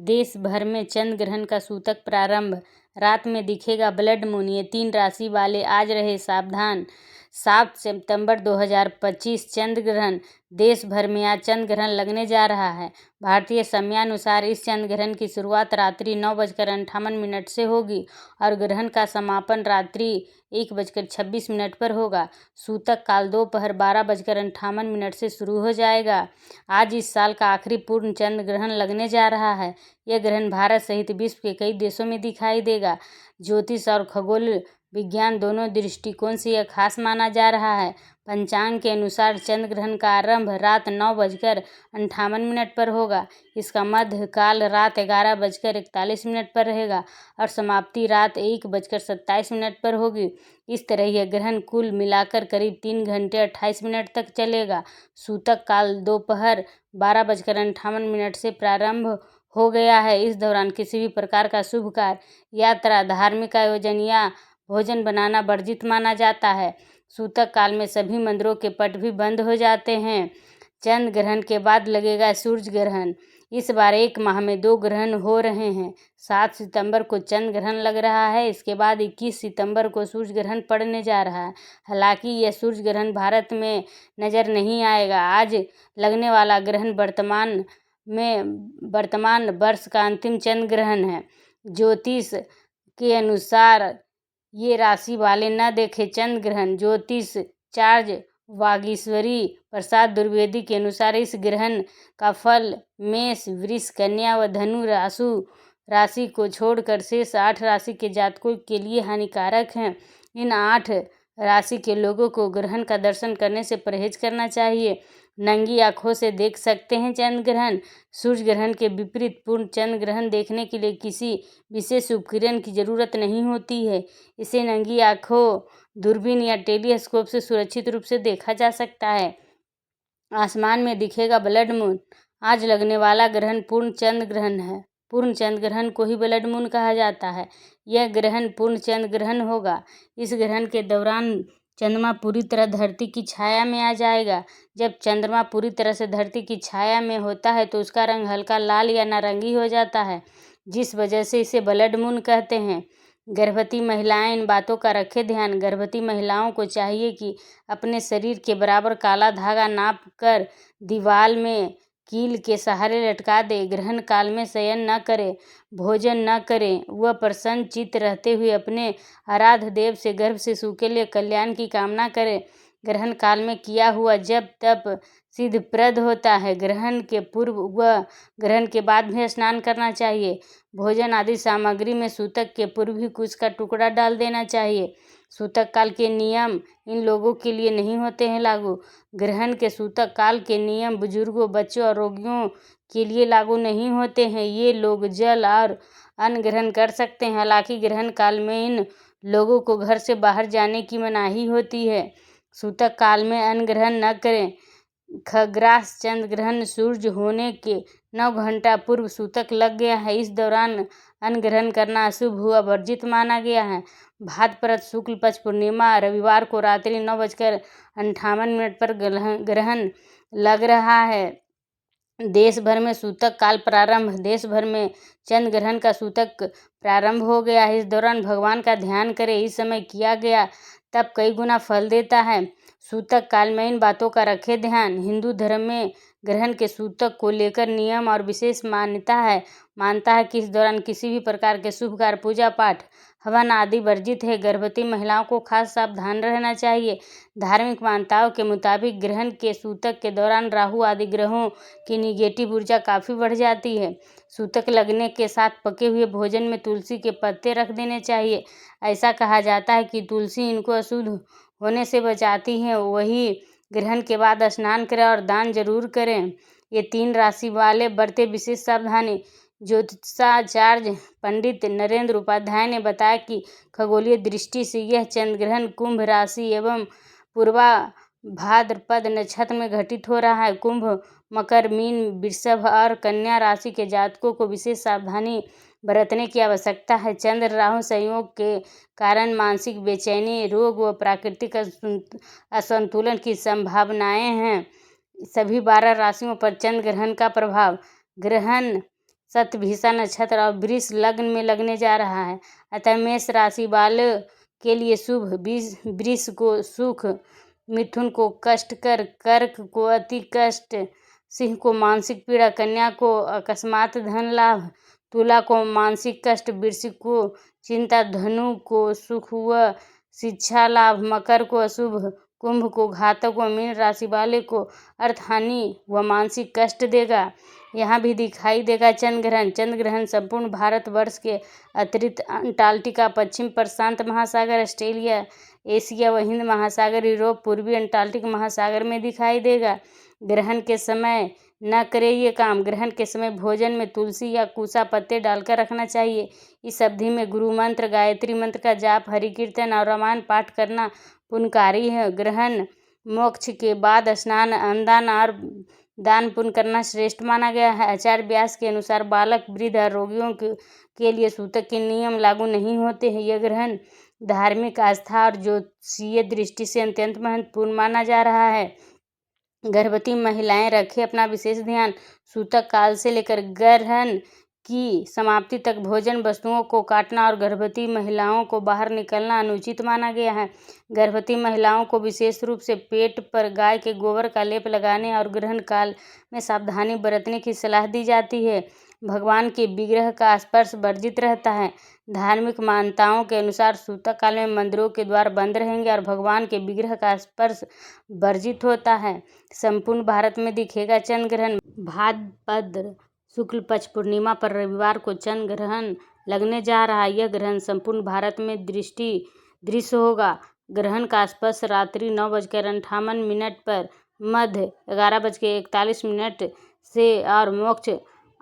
देश भर में चंद्र ग्रहण का सूतक प्रारंभ। रात में दिखेगा ब्लड मून। ये 3 राशि वाले आज रहे सावधान। 7 सितंबर 2025 चंद्र ग्रहण। देश भर में आज चंद्र ग्रहण लगने जा रहा है। भारतीय समयानुसार इस चंद्र ग्रहण की शुरुआत रात्रि 9:58 से होगी और ग्रहण का समापन रात्रि 1:26 पर होगा। सूतक काल दोपहर 12:58 से शुरू हो जाएगा। आज इस साल का आखिरी पूर्ण चंद्र ग्रहण लगने जा रहा है। यह ग्रहण भारत सहित विश्व के कई देशों में दिखाई देगा। ज्योतिष और खगोल विज्ञान दोनों दृष्टिकोण से यह खास माना जा रहा है। पंचांग के अनुसार चंद्र ग्रहण का आरंभ रात 9:58 पर होगा। इसका मध्य काल रात 11:41 पर रहेगा और समाप्ति रात 1:27 पर होगी। इस तरह यह ग्रहण कुल मिलाकर करीब 3 घंटे 28 मिनट तक चलेगा। सूतक काल दोपहर 12:58 से प्रारंभ हो गया है। इस दौरान किसी भी प्रकार का शुभ कार्य, यात्रा, धार्मिक आयोजन या भोजन बनाना वर्जित माना जाता है। सूतक काल में सभी मंदिरों के पट भी बंद हो जाते हैं। चंद्र ग्रहण के बाद लगेगा सूर्य ग्रहण। इस बार एक माह में 2 ग्रहण हो रहे हैं। 7 सितंबर को चंद्र ग्रहण लग रहा है। इसके बाद 21 सितंबर को सूर्य ग्रहण पड़ने जा रहा है। हालांकि यह सूर्य ग्रहण भारत में नजर नहीं आएगा। आज लगने वाला ग्रहण वर्तमान वर्ष का अंतिम चंद्र ग्रहण है। ज्योतिष के अनुसार ये राशि वाले न देखे चंद्र ग्रहण। ज्योतिषाचार्य वागीश्वरी प्रसाद द्विवेदी के अनुसार इस ग्रहण का फल मेष, वृष, कन्या व धनु राशि को छोड़कर शेष 8 राशि के जातकों के लिए हानिकारक है। इन 8 राशि के लोगों को ग्रहण का दर्शन करने से परहेज करना चाहिए। नंगी आंखों से देख सकते हैं चंद्र ग्रहण। सूर्य ग्रहण के विपरीत पूर्ण चंद्र ग्रहण देखने के लिए किसी विशेष उपकरण की जरूरत नहीं होती है। इसे नंगी आंखों, दूरबीन या टेलीस्कोप से सुरक्षित रूप से देखा जा सकता है। आसमान में दिखेगा ब्लड मून। आज लगने वाला ग्रहण पूर्ण चंद्र ग्रहण है। पूर्ण चंद्र ग्रहण को ही ब्लड मून कहा जाता है। यह ग्रहण पूर्ण चंद्र ग्रहण होगा। इस ग्रहण के दौरान चंद्रमा पूरी तरह धरती की छाया में आ जाएगा। जब चंद्रमा पूरी तरह से धरती की छाया में होता है तो उसका रंग हल्का लाल या नारंगी हो जाता है, जिस वजह से इसे ब्लड मून कहते हैं। गर्भवती महिलाएं इन बातों का रखें ध्यान। गर्भवती महिलाओं को चाहिए कि अपने शरीर के बराबर काला धागा नाप कर दीवार में कील के सहारे लटका दे। ग्रहण काल में शयन न करें, भोजन न करें। वह प्रसन्न चित्त रहते हुए अपने आराध्य देव से गर्भ शिशु के लिए कल्याण की कामना करें। ग्रहण काल में किया हुआ जप तप सिद्धप्रद होता है। ग्रहण के पूर्व व ग्रहण के बाद भी स्नान करना चाहिए। भोजन आदि सामग्री में सूतक के पूर्व भी कुछ का टुकड़ा डाल देना चाहिए। सूतक काल के नियम इन लोगों के लिए नहीं होते हैं लागू। ग्रहण के सूतक काल के नियम बुजुर्गों, बच्चों और रोगियों के लिए लागू नहीं होते हैं। ये लोग जल और अन्न ग्रहण कर सकते हैं। हालांकि ग्रहण काल में इन लोगों को घर से बाहर जाने की मनाही होती है। सूतक काल में अन्न ग्रहण न करें। खग्रास चंद्र ग्रहण सूर्य होने के 9 घंटा पूर्व सूतक लग गया है। इस दौरान अन्न ग्रहण करना अशुभ हुआ वर्जित माना गया है। भाद्रपद शुक्ल पक्ष पूर्णिमा रविवार को रात्रि 9:58 पर ग्रहण लग रहा है। देश भर में सूतक काल प्रारंभ। देश भर में चंद्र ग्रहण का सूतक प्रारंभ हो गया है। इस दौरान भगवान का ध्यान करें। इस समय किया गया तब कई गुना फल देता है। सूतक काल में इन बातों का रखें ध्यान। हिंदू धर्म में ग्रहण के सूतक को लेकर नियम और विशेष मान्यता है। मानता है कि इस दौरान किसी भी प्रकार के शुभ कार्य, पूजा पाठ, हवन आदि वर्जित है। गर्भवती महिलाओं को खास सावधान रहना चाहिए। धार्मिक मान्यताओं के मुताबिक ग्रहण के सूतक के दौरान राहु आदि ग्रहों की निगेटिव ऊर्जा काफ़ी बढ़ जाती है। सूतक लगने के साथ पके हुए भोजन में तुलसी के पत्ते रख देने चाहिए। ऐसा कहा जाता है कि तुलसी इनको अशुद्ध होने से बचाती है। वही ग्रहण के बाद स्नान करें और दान जरूर करें। ये 3 राशि वाले बरते विशेष सावधानी। ज्योतिषाचार्य पंडित नरेंद्र उपाध्याय ने बताया कि खगोलीय दृष्टि से यह चंद्र ग्रहण कुंभ राशि एवं पूर्वा भाद्रपद नक्षत्र में घटित हो रहा है। कुंभ, मकर, मीन, वृषभ और कन्या राशि के जातकों को विशेष सावधानी बरतने की आवश्यकता है। चंद्र राहु संयोग के कारण मानसिक बेचैनी, रोग व प्राकृतिक असंतुलन की संभावनाएं हैं। सभी 12 राशियों पर चंद्र ग्रहण का प्रभाव। ग्रहण शतभिषा नक्षत्र और वृष लग्न में लगने जा रहा है। अतः मेष राशि वालों के लिए शुभ, वृष को सुख, मिथुन को कष्टकर, कर्क को अति कष्ट, सिंह को मानसिक पीड़ा, कन्या को अकस्मात धन लाभ, तुला को मानसिक कष्ट, वृश्चिक को चिंता, धनु को सुख व शिक्षा लाभ, मकर को अशुभ, कुंभ को घातक व मीन राशि वाले को अर्थहानि व मानसिक कष्ट देगा। यहाँ भी दिखाई देगा चंद्र ग्रहण। चंद्र ग्रहण संपूर्ण भारतवर्ष के अतिरिक्त अंटार्कटिका, पश्चिम प्रशांत महासागर, ऑस्ट्रेलिया, एशिया व हिंद महासागर, यूरोप, पूर्वी अंटार्कटिक महासागर में दिखाई देगा। ग्रहण के समय न करें ये काम। ग्रहण के समय भोजन में तुलसी या कुसा पत्ते डालकर रखना चाहिए। इस अवधि में गुरु मंत्र, गायत्री मंत्र का जाप, हरि कीर्तन और रामायण पाठ करना पुण्यकारी है। ग्रहण मोक्ष के बाद स्नान, अन्नदान और दान पुण्य करना श्रेष्ठ माना गया है। आचार्य व्यास के अनुसार बालक, वृद्ध और रोगियों के लिए सूतक के नियम लागू नहीं होते हैं। यह ग्रहण धार्मिक आस्था और ज्योतिषीय दृष्टि से अत्यंत महत्वपूर्ण माना जा रहा है। गर्भवती महिलाएं रखें अपना विशेष ध्यान। सूतक काल से लेकर ग्रहण की समाप्ति तक भोजन वस्तुओं को काटना और गर्भवती महिलाओं को बाहर निकलना अनुचित माना गया है। गर्भवती महिलाओं को विशेष रूप से पेट पर गाय के गोबर का लेप लगाने और ग्रहण काल में सावधानी बरतने की सलाह दी जाती है। भगवान के विग्रह का स्पर्श वर्जित रहता है। धार्मिक मान्यताओं के अनुसार सूतक काल में मंदिरों के द्वार बंद रहेंगे और भगवान के विग्रह का स्पर्श वर्जित होता है। संपूर्ण भारत में दिखेगा चंद्र ग्रहण। भाद्रपद शुक्ल पक्ष पूर्णिमा पर रविवार को चंद्र ग्रहण लगने जा रहा है। यह ग्रहण संपूर्ण भारत में दृश्य होगा। ग्रहण का स्पर्श रात्रि 9:58 पर, मध्य 11:41 से और मोक्ष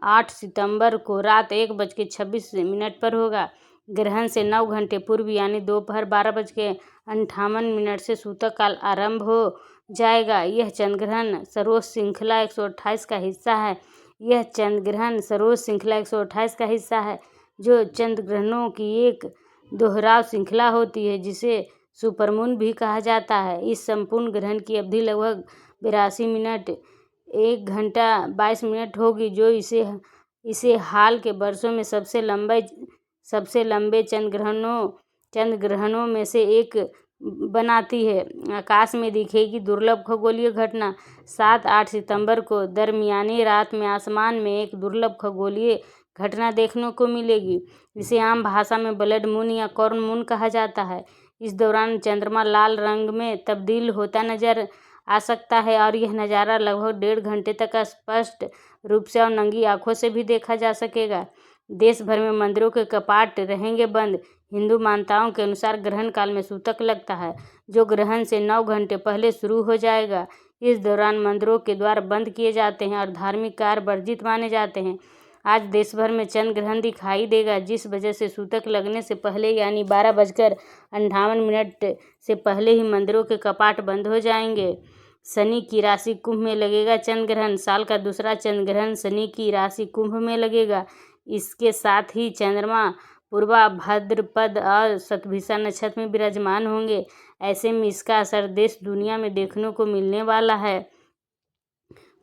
8 सितंबर को रात 1:26 पर होगा। ग्रहण से 9 घंटे पूर्व यानी दोपहर 12:58 से सूतक काल आरंभ हो जाएगा। यह चंद्र ग्रहण सरोज श्रृंखला 128 का हिस्सा है। यह चंद्र ग्रहण सरोज श्रृंखला 128 का हिस्सा है, जो चंद्र ग्रहणों की एक दोहराव श्रृंखला होती है, जिसे सुपरमून भी कहा जाता है। इस संपूर्ण ग्रहण की अवधि लगभग 82 मिनट 1 घंटा 22 मिनट होगी, जो इसे हाल के वर्षों में सबसे लंबे चंद्र ग्रहणों में से एक बनाती है। आकाश में दिखेगी दुर्लभ खगोलीय घटना। 7-8 सितंबर को दरमियानी रात में आसमान में एक दुर्लभ खगोलीय घटना देखने को मिलेगी। इसे आम भाषा में ब्लड मून या कॉर्न मून कहा जाता है। इस दौरान चंद्रमा लाल रंग में तब्दील होता नजर आ सकता है और यह नज़ारा लगभग 1.5 घंटे तक स्पष्ट रूप से और नंगी आंखों से भी देखा जा सकेगा। देश भर में मंदिरों के कपाट रहेंगे बंद। हिंदू मान्यताओं के अनुसार ग्रहण काल में सूतक लगता है, जो ग्रहण से 9 घंटे पहले शुरू हो जाएगा। इस दौरान मंदिरों के द्वार बंद किए जाते हैं और धार्मिक कार्य वर्जित माने जाते हैं। आज देश भर में चंद्र ग्रहण दिखाई देगा, जिस वजह से सूतक लगने से पहले यानी 12:58 से पहले ही मंदिरों के कपाट बंद हो जाएंगे। शनि की राशि कुंभ में लगेगा चंद्र ग्रहण। साल का दूसरा चंद्र ग्रहण शनि की राशि कुंभ में लगेगा। इसके साथ ही चंद्रमा पूर्वा भाद्रपद और शतभिषा नक्षत्र में विराजमान होंगे। ऐसे में इसका असर देश दुनिया में देखने को मिलने वाला है।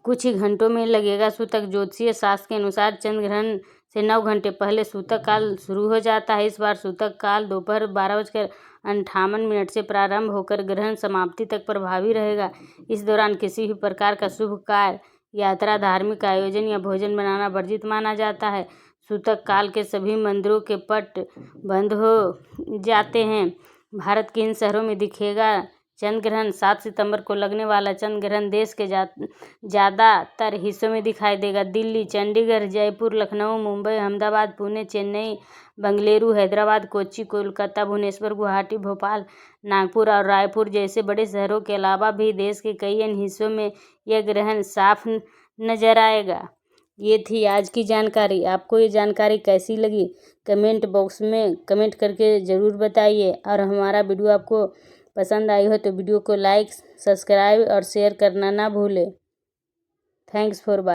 कुछ ही घंटों में लगेगा सूतक। ज्योतिषीय शास्त्र के अनुसार चंद्र ग्रहण से 9 घंटे पहले सूतक काल शुरू हो जाता है। इस बार सूतक काल दोपहर 12:58 से प्रारंभ होकर ग्रहण समाप्ति तक प्रभावी रहेगा। इस दौरान किसी भी प्रकार का शुभ कार्य, यात्रा, धार्मिक आयोजन या भोजन बनाना वर्जित माना जाता है। सूतक काल के सभी मंदिरों के पट बंद हो जाते हैं। भारत के इन शहरों में दिखेगा चंद्र ग्रहण। 7 सितंबर को लगने वाला चंद्र ग्रहण देश के ज़्यादातर हिस्सों में दिखाई देगा। दिल्ली, चंडीगढ़, जयपुर, लखनऊ, मुंबई, अहमदाबाद, पुणे, चेन्नई, बेंगलुरु, हैदराबाद, कोच्चि, कोलकाता, भुवनेश्वर, गुवाहाटी, भोपाल, नागपुर और रायपुर जैसे बड़े शहरों के अलावा भी देश के कई अन्य हिस्सों में यह ग्रहण साफ नजर आएगा। ये थी आज की जानकारी। आपको ये जानकारी कैसी लगी कमेंट बॉक्स में कमेंट करके ज़रूर बताइए। और हमारा वीडियो आपको पसंद आई हो तो वीडियो को लाइक, सब्सक्राइब और शेयर करना ना भूलें। Thanks for watching.